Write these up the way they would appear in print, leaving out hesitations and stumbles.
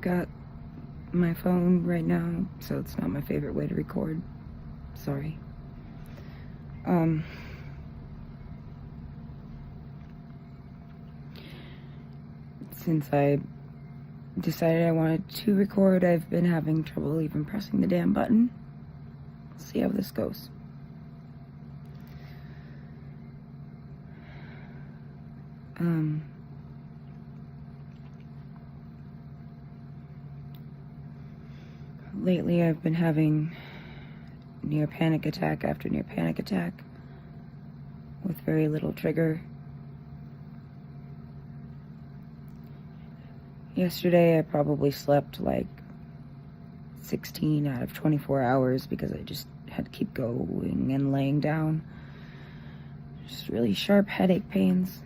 got my phone right now, so it's not my favorite way to record. Sorry. Since I decided I wanted to record, I've been having trouble even pressing the damn button. Let's see how this goes. Lately I've been having near panic attack after near panic attack with very little trigger. Yesterday I probably slept like 16 out of 24 hours because I just had to keep going and laying down. Just really sharp headache pains.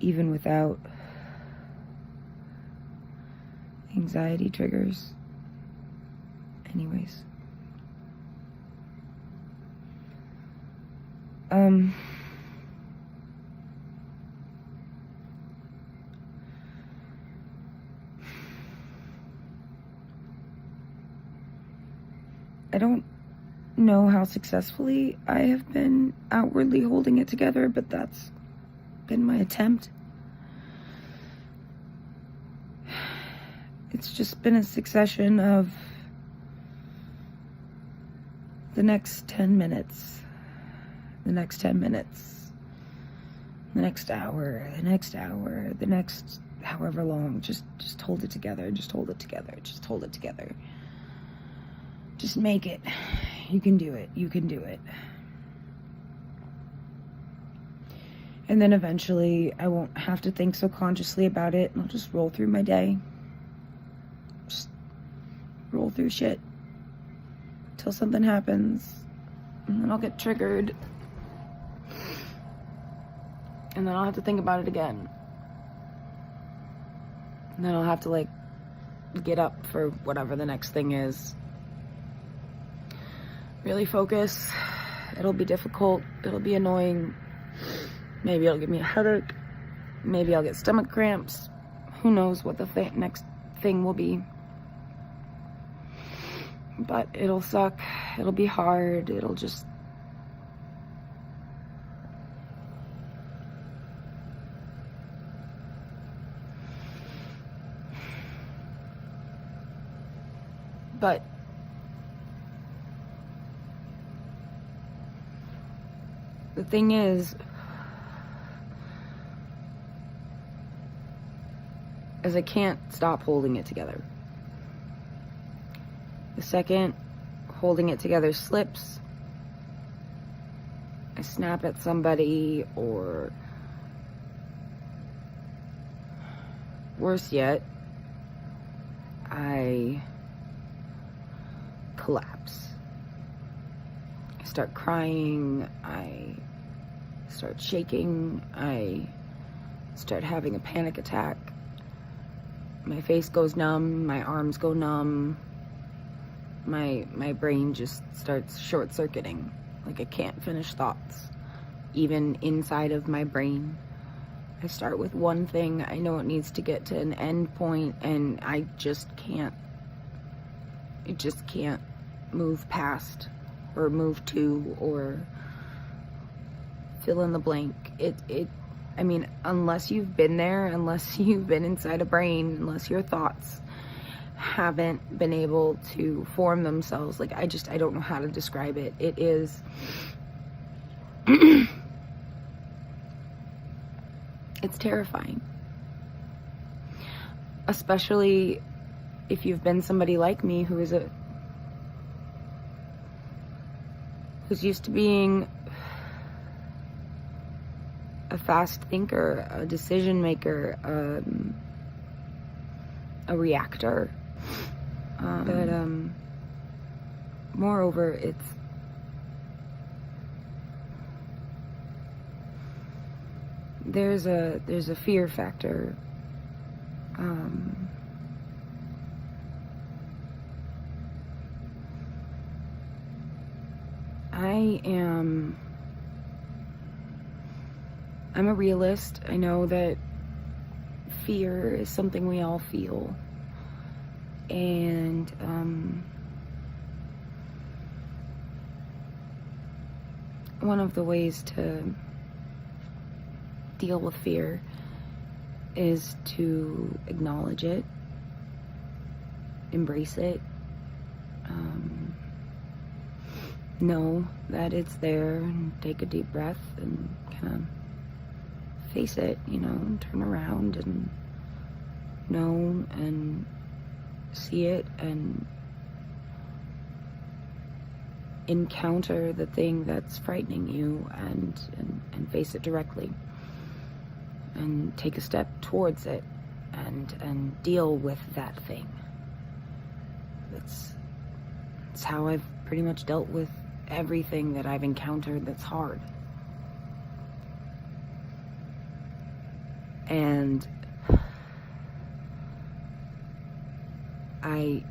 Even without anxiety triggers. Anyways. I don't know how successfully I have been outwardly holding it together, but that's been my attempt. It's just been a succession of the next 10 minutes, the next 10 minutes, the next hour, the next hour, the next however long. Just hold it together, just hold it together, just hold it together. Just make it. You can do it. You can do it. And then eventually I won't have to think so consciously about it. I'll just roll through my day. Just roll through shit till something happens. And then I'll get triggered. And then I'll have to think about it again. And then I'll have to like get up for whatever the next thing is. Really focus. It'll be difficult. It'll be annoying. Maybe it'll give me a headache. Maybe I'll get stomach cramps. Who knows what the next thing will be. But it'll suck. It'll be hard. It'll just... But... the thing is I can't stop holding it together. The second holding it together slips, I snap at somebody, or worse yet, I collapse. I start crying, I start shaking, I start having a panic attack. My face goes numb, my arms go numb, my brain just starts short-circuiting. Like I can't finish thoughts, even inside of my brain. I start with one thing, I know it needs to get to an end point, and I just can't move past, or move to, or fill in the blank. I mean, unless you've been there, unless you've been inside a brain, unless your thoughts haven't been able to form themselves, like, I don't know how to describe it. It is, it's terrifying. Especially if you've been somebody like me who's used to being a fast thinker, a decision maker, a reactor. But moreover, there's a fear factor. I'm a realist. I know that fear is something we all feel. And one of the ways to deal with fear is to acknowledge it, embrace it, know that it's there, and take a deep breath and kind of face it, and turn around and know and see it and encounter the thing that's frightening you and face it directly and take a step towards it and deal with that thing. That's how I've pretty much dealt with everything that I've encountered that's hard. And I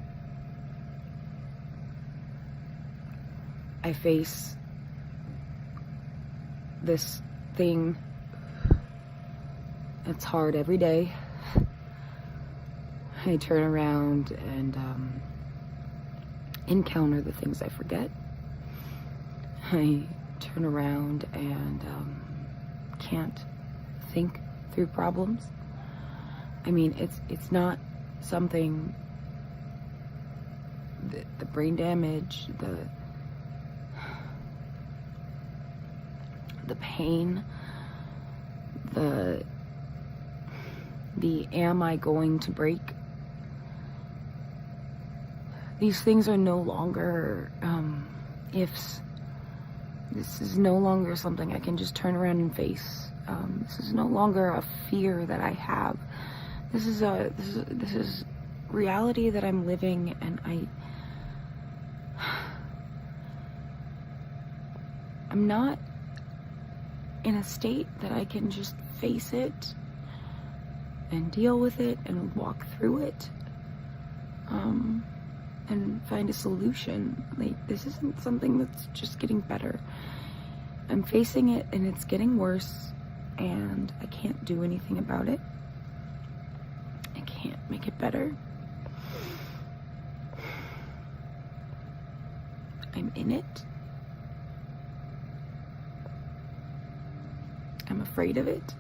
face this thing that's hard every day. I turn around and encounter the things I forget. I turn around and can't think through problems. I mean, it's not something, the brain damage, the pain, the am I going to break? These things are no longer ifs. This is no longer something I can just turn around and face. This is no longer a fear that I have. This is reality that I'm living, and I'm not in a state that I can just face it and deal with it and walk through it and find a solution. Like, this isn't something that's just getting better. I'm facing it and it's getting worse, and I can't do anything about it. I can't make it better. I'm in it. I'm afraid of it.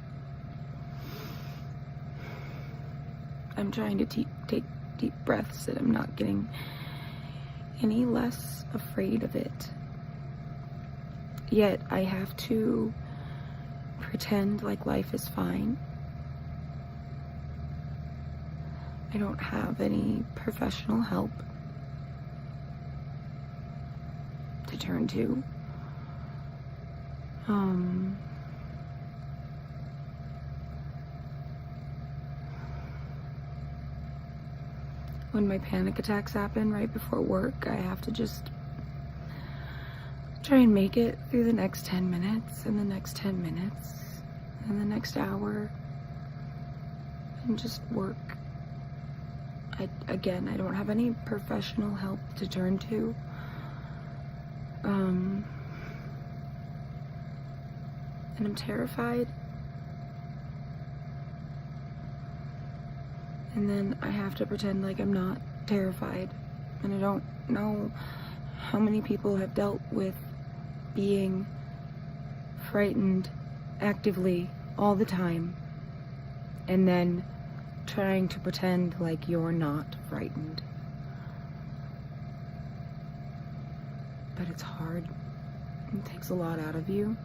I'm trying to take deep breaths, and I'm not getting any less afraid of it. Yet I have to pretend like life is fine. I don't have any professional help to turn to. When my panic attacks happen right before work, I have to just try and make it through the next 10 minutes and the next 10 minutes and the next hour and just work. I don't have any professional help to turn to. And I'm terrified. And then I have to pretend like I'm not terrified. And I don't know how many people have dealt with being frightened actively all the time, and then trying to pretend like you're not frightened. But it's hard. It takes a lot out of you.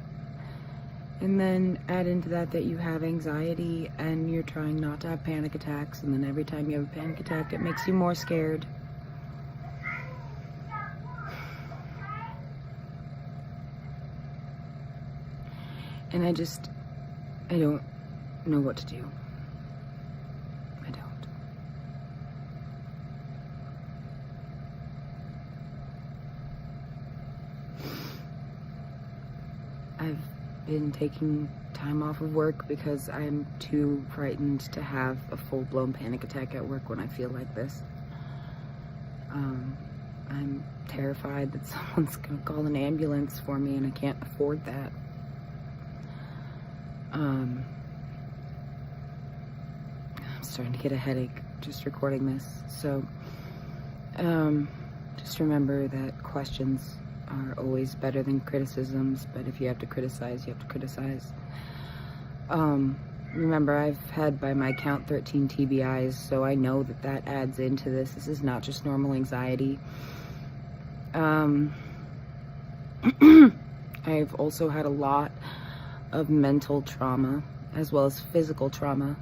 And then add into that you have anxiety and you're trying not to have panic attacks, and then every time you have a panic attack, it makes you more scared. And I don't know what to do. I don't. I've been taking time off of work because I'm too frightened to have a full-blown panic attack at work when I feel like this. I'm terrified that someone's gonna call an ambulance for me, and I can't afford that. I'm starting to get a headache just recording this. So, just remember that questions are always better than criticisms, but if you have to criticize, you have to criticize. Remember, I've had, by my count, 13 TBIs, so I know that that adds into this. This is not just normal anxiety. I've also had a lot of mental trauma, as well as physical trauma.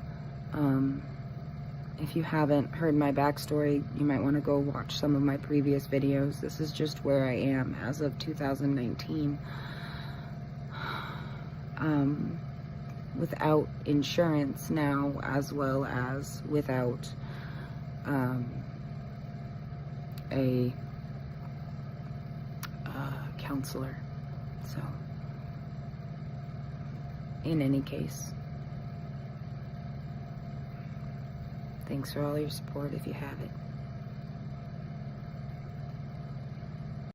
If you haven't heard my backstory, you might want to go watch some of my previous videos. This is just where I am as of 2019. Without insurance now, as well as without a counselor. So, in any case, thanks for all your support if you have it.